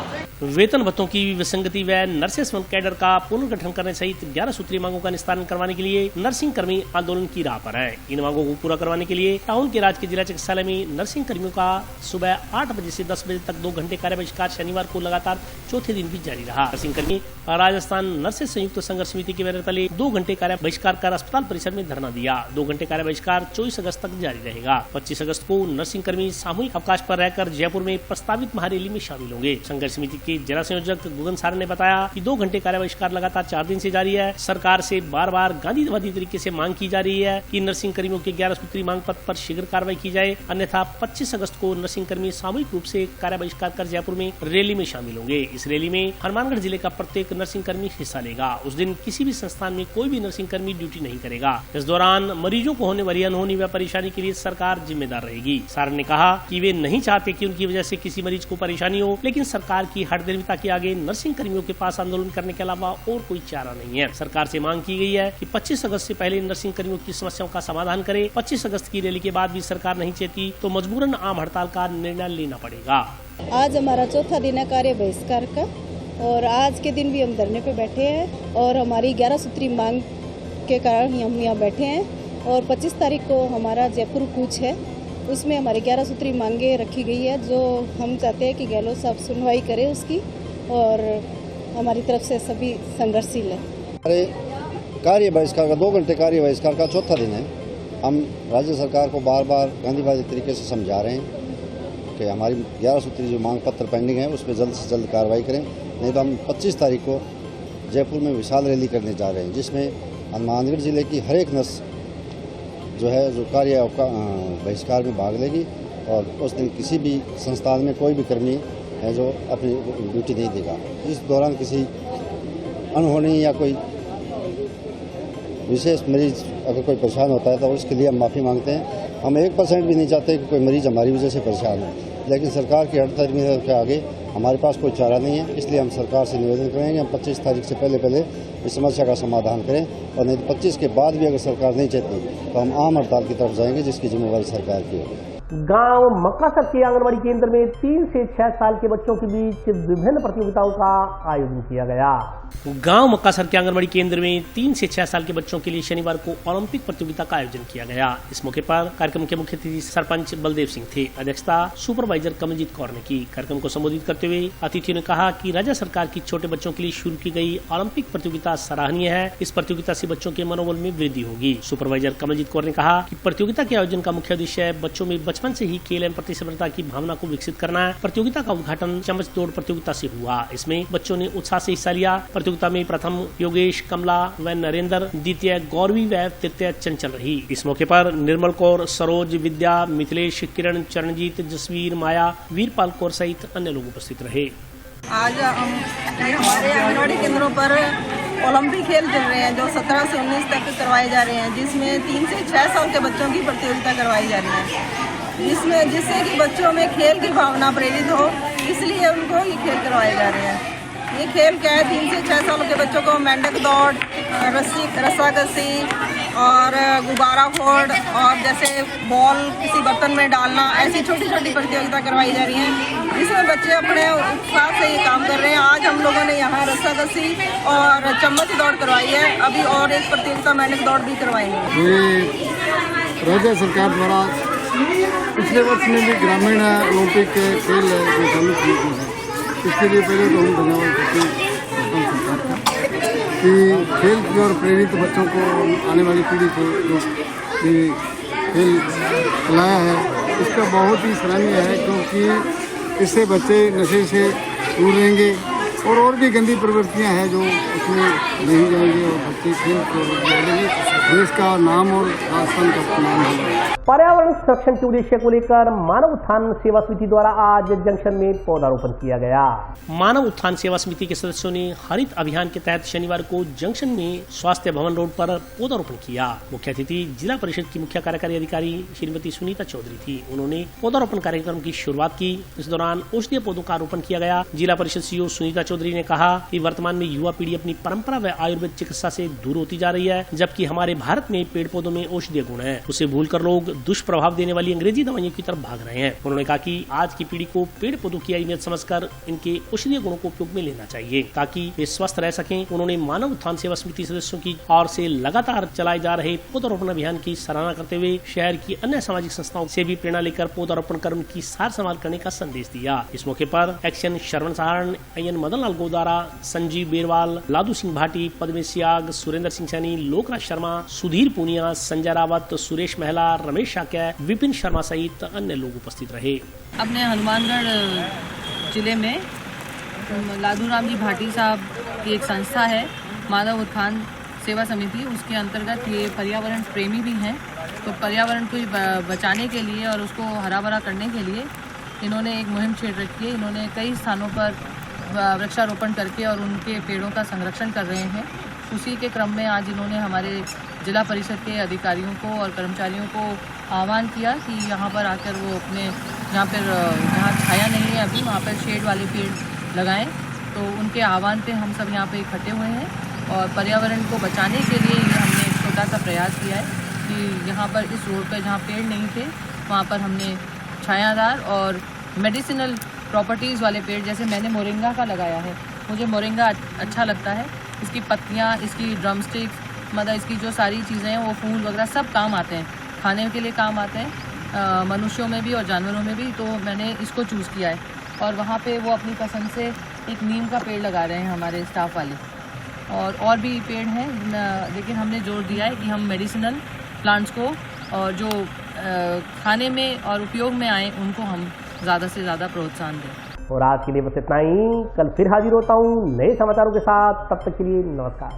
वेतन भत्तों की विसंगति व नर्सेस कैडर का पुनर्गठन करने सहित 11 सूत्रीय मांगों का निस्तारण करवाने के लिए नर्सिंग कर्मी आंदोलन की राह पर हैं। इन मांगों को पूरा करवाने के लिए टाउन के राजकीय जिला चिकित्सालय में नर्सिंग कर्मियों का सुबह 8 बजे से 10 बजे तक 2 घंटे कार्य बहिष्कार शनिवार को लगातार चौथे दिन भी जारी रहा। नर्सिंग कर्मी राजस्थान नर्सेस संयुक्त संघर्ष समिति के बैनर तले 2 घंटे कार्य बहिष्कार कर अस्पताल परिसर में धरना दिया। 2 घंटे कार्य बहिष्कार 24 अगस्त तक जारी रहेगा। 25 अगस्त को नर्सिंग कर्मी सामूहिक अवकाश पर रहकर जयपुर में प्रस्तावित महारैली में शामिल होंगे। संघर्ष समिति के जिला संयोजक गुगन सार ने बताया कि 2 घंटे कार्य बहिष्कार लगातार 4 दिन से जारी है। सरकार से बार-बार गांधीवादी तरीके से मांग की जा रही है कि नर्सिंग कर्मियों के 11 सूत्री मांग पत्र पर शीघ्र कार्रवाई की जाए, अन्यथा 25 अगस्त को नर्सिंग कर्मी सामूहिक रूप से कार्य बहिष्कार कर जयपुर में रैली में शामिल होंगे। इस रैली में हनुमानगढ़ जिले का प्रत्येक नर्सिंग कर्मी हिस्सा लेगा। उस दिन किसी भी संस्थान में कोई भी नर्सिंग कर्मी ड्यूटी नहीं करेगा। इस दौरान मरीजों को होने वाली अनहोनी व परेशानी के लिए सरकार जिम्मेदार रहेगी। सार ने कहा कि वे नहीं चाहते कि उनकी वजह से किसी मरीज को परेशानी हो, लेकिन सरकार की हठधर्मिता के आगे नर्सिंग कर्मियों के पास आंदोलन करने के अलावा और कोई चारा नहीं है। सरकार से मांग की गई है कि 25 अगस्त से पहले नर्सिंग कर्मियों की समस्याओं का समाधान करे। 25 अगस्त की रैली के बाद भी सरकार नहीं चेती तो मजबूरन आम हड़ताल का निर्णय लेना पड़ेगा। आज हमारा चौथा दिन है कार्य बहिष्कार का और आज के दिन भी हम धरने पे बैठे हैं और हमारी 11 सूत्री मांग के कारण हम यहाँ बैठे हैं और 25 तारीख को हमारा जयपुर कूच है, उसमें हमारी 11 सूत्री मांगे रखी गई है जो हम चाहते हैं कि गहलोत साहब सुनवाई करें उसकी और हमारी तरफ से सभी संघर्षशील है। अरे कार्य बहिष्कार का 2 घंटे कार्य बहिष्कार का चौथा दिन है। हम राज्य सरकार को बार बार गांधीवादी तरीके से समझा रहे हैं कि हमारी 11 सूत्री जो मांग पत्र पेंडिंग है उस पर जल्द से जल्द कार्रवाई करें, नहीं तो हम 25 तारीख को जयपुर में विशाल रैली करने जा रहे हैं, जिसमें हनुमानगढ़ जिले की हर एक नस जो है जो कार्य बहिष्कार में भाग लेगी और उस दिन किसी भी संस्थान में कोई भी कर्मी है जो अपनी ड्यूटी नहीं देगा। इस दौरान किसी अनहोनी या कोई विशेष मरीज अगर कोई परेशान होता है तो उसके लिए हम माफ़ी मांगते हैं। हम 1% भी नहीं चाहते कि कोई मरीज हमारी वजह से परेशान हो, लेकिन सरकार की हड़ताल के आगे हमारे पास कोई चारा नहीं है, इसलिए हम सरकार से निवेदन करेंगे हम 25 तारीख से पहले इस समस्या का समाधान करें, और नहीं तो 25 के बाद भी अगर सरकार नहीं चाहती तो हम आम हड़ताल की तरफ जाएंगे, जिसकी जिम्मेवारी सरकार की होगी। गांव मक्कासर के आंगनबाड़ी केंद्र में 3 से 6 साल के बच्चों के बीच विभिन्न प्रतियोगिताओं का आयोजन किया गया। गांव मक्कासर के आंगनबाड़ी केंद्र में 3 से 6 साल के बच्चों के लिए शनिवार को ओलंपिक प्रतियोगिता का आयोजन किया गया। इस मौके पर कार्यक्रम के मुख्य अतिथि सरपंच बलदेव सिंह थे। अध्यक्षता सुपरवाइजर कमलजीत कौर ने की। कार्यक्रम को संबोधित करते हुए अतिथियों ने कहा कि राज्य सरकार की छोटे बच्चों के लिए शुरू की गई ओलंपिक प्रतियोगिता सराहनीय है। इस प्रतियोगिता से बच्चों के मनोबल में वृद्धि होगी। सुपरवाइजर कमलजीत कौर ने कहा कि प्रतियोगिता के आयोजन का मुख्य उद्देश्य है बच्चों में बचपन से ही खेल एवं प्रतिस्पर्धा की भावना को विकसित करना है। प्रतियोगिता का उद्घाटन चम्मच दौड़ प्रतियोगिता से हुआ। इसमें बच्चों ने उत्साह से हिस्सा लिया। प्रतियोगिता में प्रथम योगेश, कमला व नरेंद्र, द्वितीय गौरवी व तृतीय चंचल रही। इस मौके पर निर्मल कौर, सरोज, विद्या, मिथिलेश, किरण, चरणजीत, जसवीर, माया, वीरपाल कौर सहित अन्य लोग उपस्थित रहे। आज हम हमारे आंगनबाड़ी केंद्रों पर ओलंपिक खेल चल रहे हैं जो 17 से 19 तक करवाए जा रहे हैं, जिसमें 3 से 6 साल के बच्चों की प्रतियोगिता करवाई जा रही है, जिससे कि बच्चों में खेल की भावना प्रेरित हो, इसलिए उनको ये खेल करवाए जा रहे हैं। ये खेल क्या है, 3 से 6 सालों के बच्चों को मेंढक दौड़, रस्साकसी और गुब्बारा फोड़ और जैसे बॉल किसी बर्तन में डालना, ऐसी छोटी छोटी प्रतियोगिता करवाई जा रही है, जिसमें बच्चे अपने उत्साह से ये काम कर रहे हैं। आज हम लोगों ने यहाँ रस्साकसी और चम्मच दौड़ करवाई है, अभी और एक प्रतियोगिता मेंढक दौड़ भी करवाएंगे। राज्य सरकार द्वारा पिछले वर्ष में भी ग्रामीण ओलंपिक के खेल चालू किए गए हैं। इसके लिए पहले तो हम धन्यवाद करते हैं सरकार का कि खेल की ओर प्रेरित बच्चों को आने वाली पीढ़ी को जो खेल खिलाया है, इसका बहुत ही सराहनीय है, क्योंकि इससे बच्चे नशे से दूर रहेंगे और भी गंदी प्रवृत्तियां हैं जो उसमें नहीं जाएंगे और बच्चे खेल को देश का नाम और राजस्थान का नाम होगा। पर्यावरण संरक्षण के उद्देश्य को लेकर मानव उत्थान सेवा समिति द्वारा आज जंक्शन में पौधारोपण किया गया। मानव उत्थान सेवा समिति के सदस्यों ने हरित अभियान के तहत शनिवार को जंक्शन में स्वास्थ्य भवन रोड पर पौधारोपण किया। मुख्य अतिथि जिला परिषद की मुख्य कार्यकारी अधिकारी श्रीमती सुनीता चौधरी थी। उन्होंने पौधारोपण कार्यक्रम की शुरुआत की। इस दौरान औषधीय पौधों का रोपण किया गया। जिला परिषद सीईओ सुनीता चौधरी ने कहा कि वर्तमान में युवा पीढ़ी अपनी परंपरा व आयुर्वेद चिकित्सा से दूर होती जा रही है, जबकि हमारे भारत में पेड़ पौधों में औषधीय गुण है, उसे भूलकर लोग दुष्प्रभाव देने वाली अंग्रेजी दवाइयों की तरफ भाग रहे हैं। उन्होंने कहा कि आज की पीढ़ी को पेड़ पौधों की अहमियत समझकर इनके औषधीय गुणों को उपयोग में लेना चाहिए ताकि वे स्वस्थ रह सकें। उन्होंने मानव उत्थान सेवा समिति सदस्यों की ओर से लगातार चलाए जा रहे पौधारोपण अभियान की सराहना करते हुए शहर की अन्य सामाजिक संस्थाओं से भी प्रेरणा लेकर पौधारोपण कर उनकी सार संभाल करने का संदेश दिया। इस मौके पर एक्शन श्रवण सहारण, अयन मदन लाल गोदारा, संजीव बेरवाल, लादू सिंह भाटी, पद्मेश याग, सुरेंद्र सिंह सैनी, लोकराज शर्मा, सुधीर पूनिया, संजय रावत, सुरेश महला, रमेश शाक्य, विपिन शर्मा सहित अन्य लोग उपस्थित रहे। अपने हनुमानगढ़ जिले में लादू राम जी भाटी साहब की एक संस्था है मानव उत्थान सेवा समिति, उसके अंतर्गत ये पर्यावरण प्रेमी भी हैं। तो पर्यावरण को बचाने के लिए और उसको हरा भरा करने के लिए इन्होंने एक मुहिम छेड़ रखी है। इन्होंने कई स्थानों पर वृक्षारोपण करके और उनके पेड़ों का संरक्षण कर रहे हैं। उसी के क्रम में आज इन्होंने हमारे जिला परिषद के अधिकारियों को और कर्मचारियों को आह्वान किया कि यहाँ पर आकर वो अपने जहाँ छाया नहीं है अभी, वहाँ पर शेड वाले पेड़ लगाएं। तो उनके आह्वान पे हम सब यहाँ पे इकट्ठे हुए हैं और पर्यावरण को बचाने के लिए ये हमने एक छोटा सा प्रयास किया है कि यहाँ पर इस रोड पर जहाँ पेड़ नहीं थे वहाँ पर हमने छायादार और मेडिसिनल प्रॉपर्टीज़ वाले पेड़, जैसे मैंने मोरिंगा का लगाया है। मुझे मोरिंगा अच्छा लगता है, इसकी पत्तियाँ, इसकी ड्रमस्टिक, मतलब इसकी जो सारी चीज़ें हैं वो फूल वगैरह सब काम आते हैं, खाने के लिए काम आते हैं, मनुष्यों में भी और जानवरों में भी। तो मैंने इसको चूज़ किया है और वहाँ पे वो अपनी पसंद से एक नीम का पेड़ लगा रहे हैं हमारे स्टाफ वाले। और भी पेड़ हैं, लेकिन हमने जोर दिया है कि हम मेडिसिनल प्लांट्स को और जो खाने में और उपयोग में आए उनको हम ज़्यादा से ज़्यादा प्रोत्साहन दें। और आज के लिए बस इतना ही। कल फिर हाजिर होता हूँ नए समाचारों के साथ। तब तक के लिए नमस्कार।